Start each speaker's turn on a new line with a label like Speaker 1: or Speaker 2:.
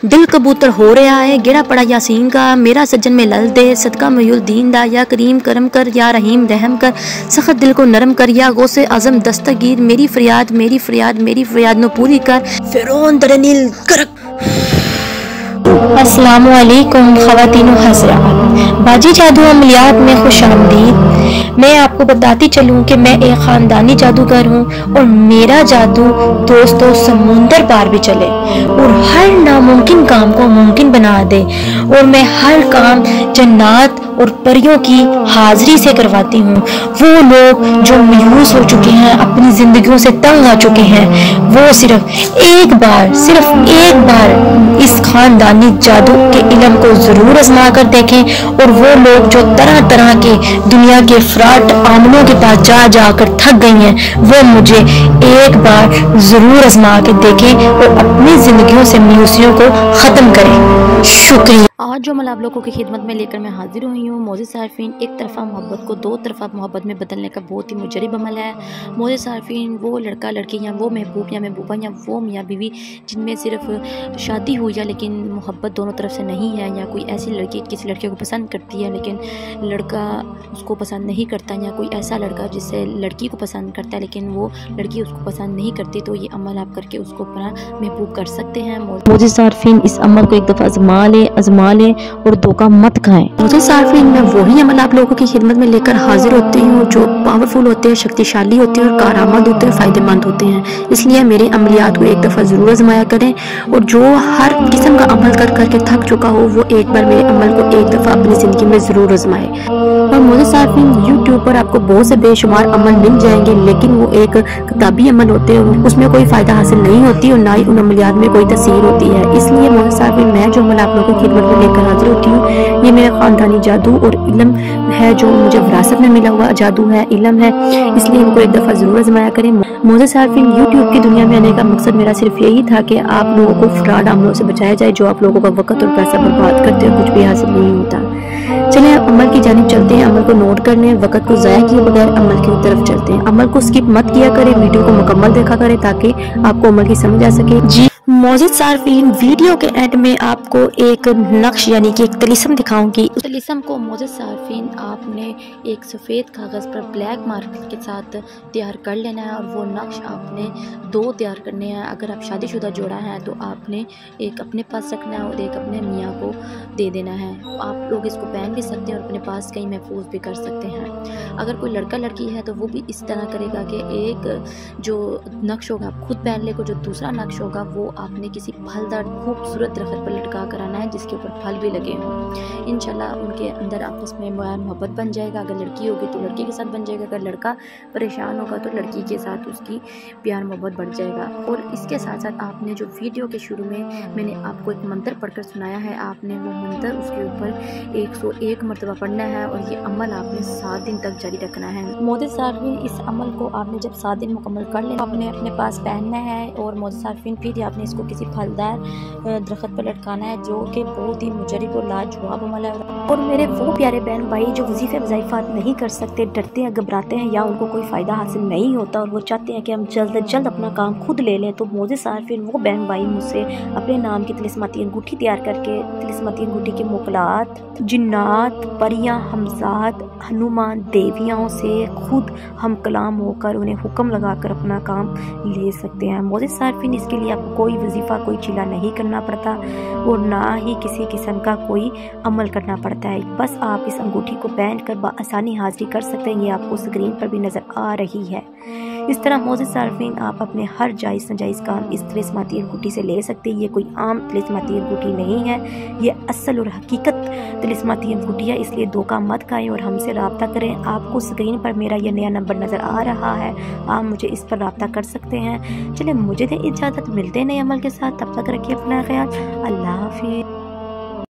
Speaker 1: दिल कबूतर हो रहा है गिरा पड़ा यासीन का, मेरा सज्जन में लल दे सदका मयूल दीन दा, या करीम करम कर या रहीम रहम कर, सख्त दिल को नरम कर या गौसे आजम दस्तगीर, मेरी फरियाद मेरी फरियाद मेरी फरियाद नो पूरी कर, फिरौन दरनील करक। अस्सलामु अलैकुम ख़वातीनो हज़रात, बाजी जादू अमलियात में खुश आमदीद। मैं आपको बताती चलूं कि मैं एक ख़ानदानी जादूगर हूँ और मेरा जादू दोस्तों समुंदर पार भी चले और हर नामुमकिन काम को मुमकिन बना दे, और मैं हर काम जन्नात और परियों की हाजिरी से करवाती हूँ। वो लोग जो मायूस हो चुके हैं, अपनी जिंदगियों से तंग आ चुके हैं, वो सिर्फ एक बार इस खानदानी जादू के इल्म को जरूर आजमा कर देखें, और वो लोग जो तरह तरह के दुनिया के फ्रॉड आमलों के पास जा जाकर थक गई हैं, वो मुझे एक बार जरूर आजमा के देखें और अपनी जिंदगियों से मायूसियों को खत्म करें। शुक्रिया। आज जो मैं आप लोगों की खिदमत में लेकर मैं हाजिर हुई हूँ, मोज़े सारफीन, एक तरफा मोहब्बत को दो तरफा मोहब्बत में बदलने का बहुत ही मुजरिब अमल है। मोज़े सारफीन वो लड़का लड़की या वो महबूब या महबूबा या वो मियाँ बीवी जिनमें सिर्फ शादी हुई है लेकिन मोहब्बत दोनों तरफ से नहीं है, या कोई ऐसी लड़की किसी लड़के को पसंद करती है लेकिन लड़का उसको पसंद नहीं करता, या कोई ऐसा लड़का जिससे लड़की को पसंद करता है लेकिन वो लड़की उसको पसंद नहीं करती, तो ये अमल आप करके उसको अपना महबूब कर सकते हैं। मोज़े सारफीन इस अमल को एक दफ़ा आजमा लें और धोखा मत खाएं। मोज़े सारफीन में वही अमल आप लोगों की खिदमत में लेकर हाजिर होती हूँ जो पावरफुल होते हैं, शक्तिशाली होते हैं और कारआमद होते हैं, फायदेमंद होते हैं। इसलिए मेरे अमलियात को एक दफ़ा ज़रूर आजमाया करें, और जो हर किस्म का अमल कर करके थक चुका हो वो एक बार मेरे अमल को एक दफ़ा अपनी ज़िंदगी में ज़रूर आजमाए। और मोज़े सारफीन यूट्यूब पर आपको बहुत से बेशुमार अमल मिल जाएंगे, लेकिन वो एक किताबी अमल होते हैं, उसमें कोई फ़ायदा हासिल नहीं होती और ना ही उन अमलियात में कोई तसीर होती है। इसलिए मोज़े सारफीन मैं जो अमल आप लोगों की खिदमत में लेकर हाजिर होती हूँ, ये मेरा ख़ानदानी जादू और इल्म है, जो मुझे विरासत में मिला हुआ जादू है, इल्म है, इसलिए इनको एक दफ़ा ज़रूर आजमाया करें। मोज़े सारफीन यूट्यूब की दुनिया में आने का मकसद मेरा सिर्फ यही था कि आप लोगों को फ्रॉड अमलों से बचाया जाए, जो आप लोगों का वक्त और पैसा बर्बाद करते हो, कुछ भी हासिल नहीं होता। चलें अमल की जानिब चलते हैं। अमल को नोट करने, वक्त को ज़ाया किए बगैर अमल की तरफ चलते हैं। अमल को स्किप मत किया करें, वीडियो को मुकम्मल देखा करें ताकि आपको अमल की समझ आ सके। जी मोज़े सारफीन, वीडियो के एंड में आपको एक नक्श यानी कि एक तलिस्म दिखाऊंगी। उस तलिस्म को मोज़े सारफीन आपने एक सफ़ेद कागज़ पर ब्लैक मार्कर के साथ तैयार कर लेना है, और वो नक्श आपने दो तैयार करने हैं। अगर आप शादीशुदा जोड़ा है तो आपने एक अपने पास रखना है और एक अपने मियाँ को दे देना है। आप लोग इसको पहन भी सकते हैं और अपने पास कहीं महफूज भी कर सकते हैं। अगर कोई लड़का लड़की है तो वो भी इस तरह करेगा कि एक जो नक्श होगा आप खुद पहन ले, जो दूसरा नक्श होगा वो आपने किसी फलदार खूबसूरत दरख्त पर लटका कर आना है जिसके ऊपर फल भी लगे हों। इंशाल्लाह उनके अंदर आपस में प्यार मोहब्बत बन जाएगा। अगर लड़की होगी तो लड़के के साथ बन जाएगा, अगर लड़का परेशान होगा तो लड़की के साथ उसकी प्यार मोहब्बत बढ़ जाएगा। और इसके साथ साथ आपने जो वीडियो के शुरू में मैंने आपको एक मंत्र पढ़कर सुनाया है, आपने वो मंत्र उसके ऊपर 101 मरतबा पढ़ना है, और ये अमल आपने 7 दिन तक जारी रखना है। मोज़े सारफीन इस अमल को आपने जब 7 दिन मुकम्मल कर लेना, आपने अपने पास पहनना है, और मोज़े सारफीन फिर आपने इसको किसी फलदार दरख्त पर लटकाना है, जो कि बहुत ही मुजरिब और लाजवाब अमल है। और मेरे वो प्यारे बहन भाई जो वजीफे वज़ाइफात नहीं कर सकते, डरते हैं, घबराते हैं, या उनको कोई फ़ायदा हासिल नहीं होता और वो चाहते हैं कि हम जल्द से जल्द अपना काम खुद ले लें, तो मोज़े सारफीन वो बहन भाई मुझसे अपने नाम की तिलिस्माती अंगूठी तैयार करके, तिलिस्माती अंगूठी के मुकलात, जिन्नात, परियां, हमजात, हनुमान, देवियों से खुद हम कलाम होकर उन्हें हुक्म लगाकर अपना काम ले सकते हैं। मोज़े सारफीन इसके लिए आपको कोई वजीफ़ा, कोई चिल्ला नहीं करना पड़ता और ना ही किसी किस्म का कोई अमल करना पड़ता है। बस आप इस अंगूठी को पहन कर बआसानी हाजिरी कर सकते हैं। ये आपको स्क्रीन पर भी नज़र आ रही है। इस तरह मोज़े सारफीन आप अपने हर जायज़ नाजायज़ काम इस तिलिस्माती अंगूठी से ले सकते हैं। ये कोई आम तिलिस्माती अंगूठी नहीं है, ये असल और हकीकत तिलिस्माती अंगूठी है, इसलिए धोखा मत खाएं और हमसे रब्ता करें। आपको स्क्रीन पर मेरा ये नया नंबर नज़र आ रहा है, आप मुझे इस पर रब्ता कर सकते हैं। चलिए मुझे दे इजाज़त, मिलते हैं नए अमल के साथ, तब तक रखिए अपना ख्याल। अल्लाह हाफिज़।